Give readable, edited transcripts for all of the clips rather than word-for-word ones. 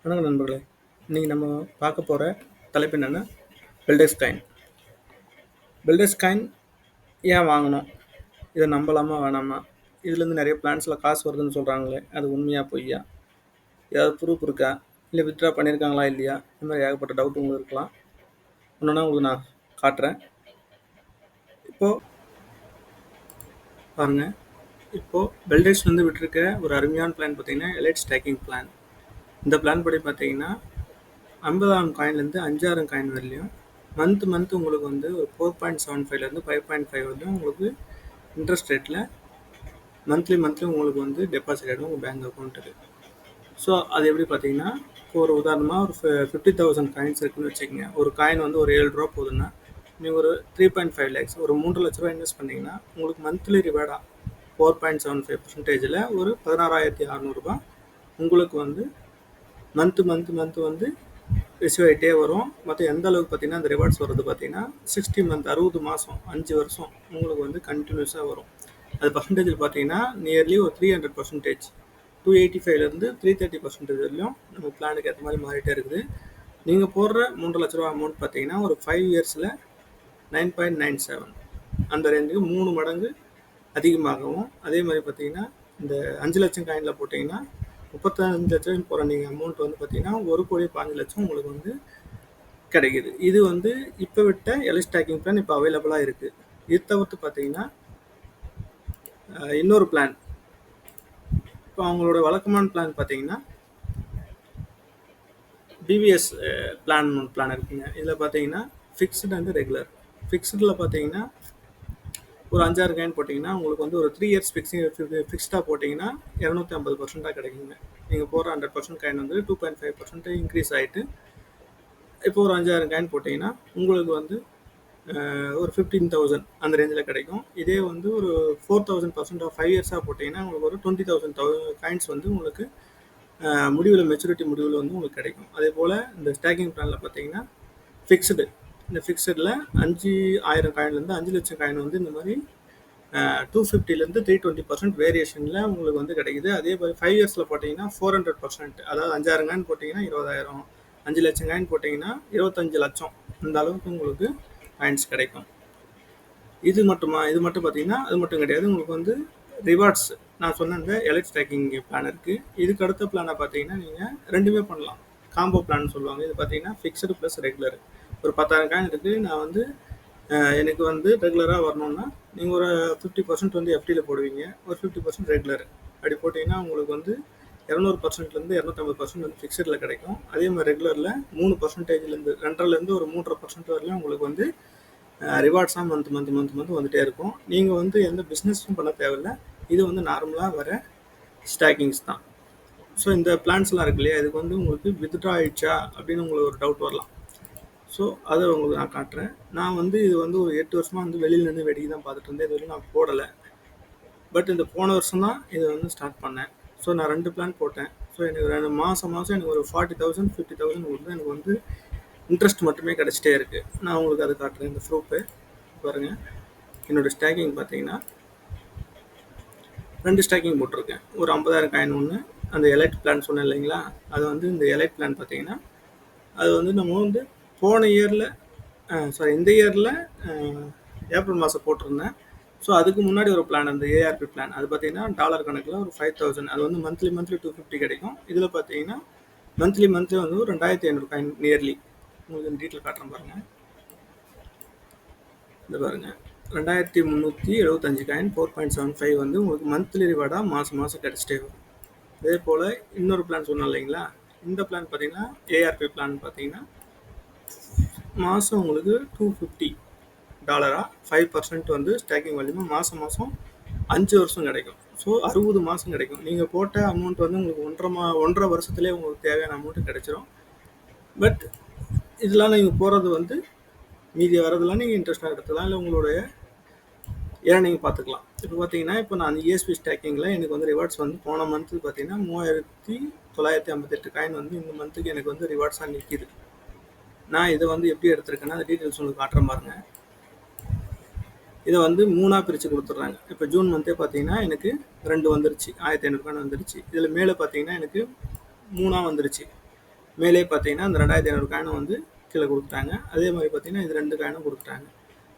வணக்கம் நண்பர்களே. இன்னைக்கு நம்ம பார்க்க போகிற தலைப்பு என்னென்னா பில்டர்ஸ் காயின். பில்டர்ஸ் காயின் ஏன் வாங்கணும், இதை நம்பலாமா வேணாமா, இதுலேருந்து நிறைய பிளான்ஸில் காசு வருதுன்னு சொல்கிறாங்களே, அது உண்மையா பொய்யா, ஏதாவது ப்ரூஃப் இருக்கா, இல்லை வித்ட்ரா பண்ணியிருக்காங்களா இல்லையா, இந்த மாதிரி ஏகப்பட்ட டவுட் உங்களுக்கு இருக்கலாம். ஒன்றுனா உங்களுக்கு நான் காட்டுறேன். இப்போது பாருங்கள், இப்போது பில்டர்ஸ் விட்டுருக்க ஒரு அருமையான பிளான் பார்த்தீங்கன்னா எலைட் ஸ்டேக்கிங் பிளான். இந்த பிளான் படி பார்த்தீங்கன்னா 50,000 காயின்லேருந்து 5,000 காயின் வரலையும் மந்த் உங்களுக்கு ஒரு 4.75லேருந்து 5.5 வரலையும் உங்களுக்கு இன்ட்ரெஸ்ட் ரேட்டில் மந்த்லி உங்களுக்கு டெபாசிட் ஆகிடும் உங்கள் பேங்க் அக்கௌண்ட்டுக்கு. ஸோ அது எப்படி பார்த்தீங்கன்னா, இப்போ ஒரு உதாரணமாக ஒரு 50,000 காயின்ஸ் இருக்குதுன்னு வச்சுக்கோங்க. ஒரு காயின் ஒரு 7 ரூபா போகுதுன்னா நீங்கள் ஒரு 3.5 lakhs ஒரு 3 லட்ச ரூபா இன்வெஸ்ட் பண்ணிங்கன்னா உங்களுக்கு மந்த்லி ரிவார்டாக 4.75% ஒரு 16,600 உங்களுக்கு மந்த் ரிசீவ் ஆகிட்டே வரும். மற்ற எந்த அளவுக்கு பார்த்தீங்கன்னா அந்த ரிவார்ட்ஸ் வருது பார்த்தீங்கன்னா 60 மந்த் 60 மாதம் 5 வருஷம் உங்களுக்கு கண்டினியூஸாக வரும். அது பர்சன்டேஜில் பார்த்தீங்கன்னா நியர்லி ஒரு 300%, 285லேருந்து 330% வரையிலும் நம்ம பிளானுக்கு ஏற்ற மாதிரி மாறிட்டே இருக்குது. நீங்கள் போடுற 3 லட்ச ரூபா அமௌண்ட் பார்த்தீங்கன்னா ஒரு 5 இயர்ஸில் 9.97 அந்த ரேஞ்சுக்கு 3 மடங்கு அதிகமாகவும், அதே மாதிரி பார்த்தீங்கன்னா இந்த 5 லட்சம் காயினில் போட்டிங்கன்னா 35 லட்சம் போகிற நீங்கள் அமௌண்ட் பார்த்தீங்கன்னா 1,15,00,000 உங்களுக்கு கிடைக்குது. இது இப்போ விட்ட எலைட் ஸ்டேக்கிங் பிளான் இப்போ அவைலபிளாக இருக்குது. இது தவிர்த்து பார்த்தீங்கன்னா இன்னொரு பிளான், இப்போ அவங்களோட வழக்கமான பிளான் பார்த்தீங்கன்னா பிவிஎஸ் பிளான் இருக்குங்க. இதில் பார்த்தீங்கன்னா ஃபிக்ஸ்டு அண்ட் ரெகுலர். ஃபிக்ஸ்டில் பார்த்தீங்கன்னா ஒரு 5-6 காயின் போட்டிங்கன்னா உங்களுக்கு ஒரு 3 இயர்ஸ் ஃபிக்ஸ்டாக போட்டிங்கன்னா 250% கிடைக்குங்க. நீங்கள் போகிற 100% காயின் 2.5% இன்க்ரீஸ் ஆகிட்டு இப்போ ஒரு 5,000 காயின் போட்டிங்கன்னா உங்களுக்கு ஒரு 15,000 அந்த ரேஞ்சில் கிடைக்கும். இதே ஒரு 4,000% ஆஃப் 5 இயர்ஸாக போட்டிங்கன்னா உங்களுக்கு ஒரு 20,000 காயின்ஸ் உங்களுக்கு முடிவில் மெச்சூரிட்டி முடிவில் உங்களுக்கு கிடைக்கும். அதே போல் இந்த ஸ்டேக்கிங் பிளானில் பார்த்தீங்கன்னா ஃபிக்ஸ்டு, இந்த ஃபிக்ஸடில் 5,000 காயின்லேருந்து 5 லட்சம் காயின் இந்த மாதிரி 250லேருந்து 320% வேரியேஷனில் உங்களுக்கு கிடைக்குது. அதே மாதிரி 5 இயர்ஸில் போட்டிங்கன்னா 400%, அதாவது 5,000 காயின் போட்டிங்கன்னா 20,000, 5 லட்சம் காயின் போட்டிங்கன்னா 25 லட்சம், இந்த அளவுக்கு உங்களுக்கு காயின்ஸ் கிடைக்கும். இது மட்டும் பார்த்தீங்கன்னா அது மட்டும் கிடையாது. உங்களுக்கு ரிவார்ட்ஸ் நான் சொன்ன இந்த எலைட் ஸ்டேக்கிங் பிளான் இருக்குது. இதுக்கு அடுத்த பிளானை பார்த்தீங்கன்னா நீங்கள் ரெண்டுமே பண்ணலாம். காம்போ பிளான் சொல்லுவாங்க. இது பார்த்தீங்கன்னா ஃபிக்ஸ்டு ப்ளஸ் ரெகுலர். ஒரு 10,000 காயின் இருக்குது. நான் எனக்கு ரெகுலராக வரணும்னா நீங்கள் ஒரு 50% எஃப்டியில் போடுவீங்க, ஒரு 50% ரெகுலர். அப்படி போட்டிங்கன்னா உங்களுக்கு 200%லேருந்து 250% ஃபிக்ஸடில் கிடைக்கும். அதே மாதிரி ரெகுலரில் 3%லேருந்து 2.5லேருந்து ஒரு 3.5% வரலையும் உங்களுக்கு ரிவார்ட்ஸாக மந்த் வந்துகிட்டே இருக்கும். நீங்கள் எந்த பிஸ்னஸும் பண்ண தேவையில்லை. இது நார்மலாக வர ஸ்டாக்கிங்ஸ் தான். ஸோ இந்த பிளான்ஸ்லாம் இருக்கு இல்லையா, இதுக்கு உங்களுக்கு வித்ட்ரா ஆயிடுச்சா அப்படின்னு உங்களுக்கு ஒரு டவுட் வரலாம். ஸோ அதை உங்களுக்கு நான் காட்டுறேன். நான் இது ஒரு 8 வருஷமாக வெளியில் நின்று வேடிக்கை தான் பார்த்துட்டு இருந்தேன். இது வரைக்கும் நான் போடலை. பட் இந்த போன வருஷம் தான் இது ஸ்டார்ட் பண்ணேன். ஸோ நான் 2 பிளான் போட்டேன். ஸோ எனக்கு மாதம் எனக்கு ஒரு 40,000 50,000 எனக்கு இன்ட்ரெஸ்ட் மட்டுமே கிடச்சிட்டே இருக்குது. நான் உங்களுக்கு அதை காட்டுறேன். இந்த ப்ரூஃபு பாருங்கள். என்னோடய ஸ்டேக்கிங் பார்த்தீங்கன்னா 2 ஸ்டேக்கிங் போட்டிருக்கேன். ஒரு 50,000 காயின் ஒன்று, அந்த எலைட் பிளான் சொன்னேன் இல்லைங்களா, அது இந்த எலைட் பிளான் பார்த்தீங்கன்னா அது நம்ம போன இயரில் இந்த இயரில் ஏப்ரல் மாதம் போட்டிருந்தேன். ஸோ அதுக்கு முன்னாடி ஒரு பிளான், அந்த ஏஆர்பி பிளான், அது பார்த்தீங்கன்னா டாலர் கணக்கில் ஒரு 5,000, அது மந்த்லி 250 கிடைக்கும். இதில் பார்த்தீங்கன்னா மந்த்லி ஒரு 2,500 காயின் நியர்லி. உங்களுக்கு டீட்டெயில் காட்டுறேன் பாருங்கள். இந்த பாருங்கள், 2,375 காயின் 4.75 உங்களுக்கு மந்த்லி ரிவார்டாக மாதம் கிடச்சிட்டே வரும். அதே போல் இன்னொரு பிளான் சொன்னோம் இல்லைங்களா, இந்த பிளான் பார்த்தீங்கன்னா ஏஆர்பி பிளான் பார்த்தீங்கன்னா மாதம் உங்களுக்கு $250 5% ஸ்டேக்கிங் வேல்யூமா மாதம் 5 வருஷம் கிடைக்கும். ஸோ 60 மாதம் கிடைக்கும். நீங்கள் போட்ட அமௌண்ட் உங்களுக்கு 1.5 வருஷத்துலேயே உங்களுக்கு தேவையான அமௌண்ட்டு கிடைச்சிரும். பட் இதெல்லாம் நீங்கள் போகிறது மீதி வரதெல்லாம் நீங்கள் இன்ட்ரெஸ்ட்டாக எடுத்துக்கலாம், இல்லை உங்களுடைய நீங்கள் பார்த்துக்கலாம். இப்போ பார்த்தீங்கன்னா இப்போ நான் இஎஸ்பி ஸ்டேக்கிங்கில் எனக்கு ரிவார்ட்ஸ் போன மந்த்து பார்த்தீங்கன்னா 3,958 காயின் இந்த மந்த்துக்கு எனக்கு ரிவார்ட்ஸாக நிற்கிது. நான் இதை எப்படி எடுத்திருக்கேன்னா அந்த டீட்டெயில்ஸ் உங்களுக்கு காட்டுற பாருங்க. இதை 3ஆக பிரித்து கொடுத்துட்றாங்க. இப்போ ஜூன் மந்த்தே பார்த்தீங்கன்னா எனக்கு 2 வந்துருச்சு, 1,500 காயின் வந்துருச்சு. இதில் மேலே பார்த்தீங்கன்னா எனக்கு 3ஆக வந்துருச்சு. மேலே பார்த்தீங்கன்னா அந்த 2500 காயினும் வந்து கீழே கொடுத்துட்டாங்க. அதே மாதிரி பார்த்தீங்கன்னா இது 2 காயினும் கொடுத்துட்டாங்க.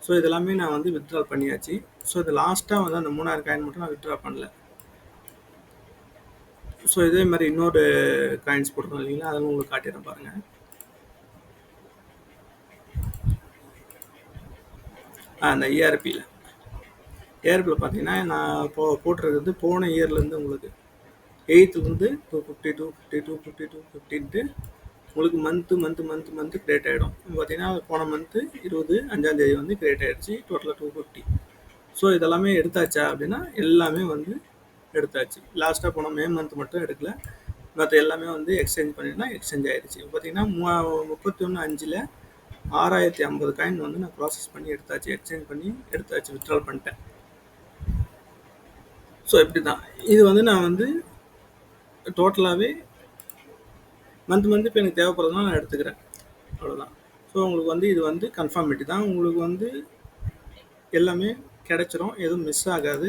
ஸோ இதெல்லாமே நான் வந்து வித்ட்ரா பண்ணியாச்சு. ஸோ இது லாஸ்ட்டாக வந்து அந்த 3000 காயின் மட்டும் நான் வித்ட்ரா பண்ணல. ஸோ இதே மாதிரி இன்னொரு காயின்ஸ் போட்டுருக்கோம் இல்லைங்களா, அதை உங்களுக்கு காட்டிடுறேன் பாருங்கள். அந்த ஏஆர்பியில் பார்த்தீங்கன்னா நான் போட்டிருக்கிறது போன இயர்லேருந்து உங்களுக்கு 8th 250 250 250 உங்களுக்கு மந்த்து கிரியேட் ஆகிடும். பார்த்தீங்கன்னா போன மந்த்து 25 வந்து கிரியேட் ஆகிடுச்சு. டோட்டலாக 250. ஸோ இதெல்லாமே எடுத்தாச்சா அப்படின்னா எல்லாமே வந்து எடுத்தாச்சு. லாஸ்ட்டாக போன மே மந்த் மட்டும் எடுக்கல, மற்ற எல்லாமே வந்து எக்ஸ்சேஞ்ச் பண்ணினா எக்ஸ்சேஞ்ச் ஆகிடுச்சு. பார்த்தீங்கன்னா 31/5 6050 காயின் வந்து நான் ப்ராசஸ் பண்ணி எடுத்தாச்சு, எக்ஸ்சேஞ்ச் பண்ணி எடுத்தாச்சு, வித்ட்ரால் பண்ணிட்டேன். ஸோ இப்படி தான் இது வந்து நான் வந்து டோட்டலாகவே மந்த் இப்போ எனக்கு தேவைப்படுறதுனா நான் எடுத்துக்கிறேன், அவ்வளோதான். ஸோ உங்களுக்கு வந்து இது வந்து கன்ஃபார்மிட்டி தான். உங்களுக்கு வந்து எல்லாமே கிடைச்சிரும், எதுவும் மிஸ் ஆகாது.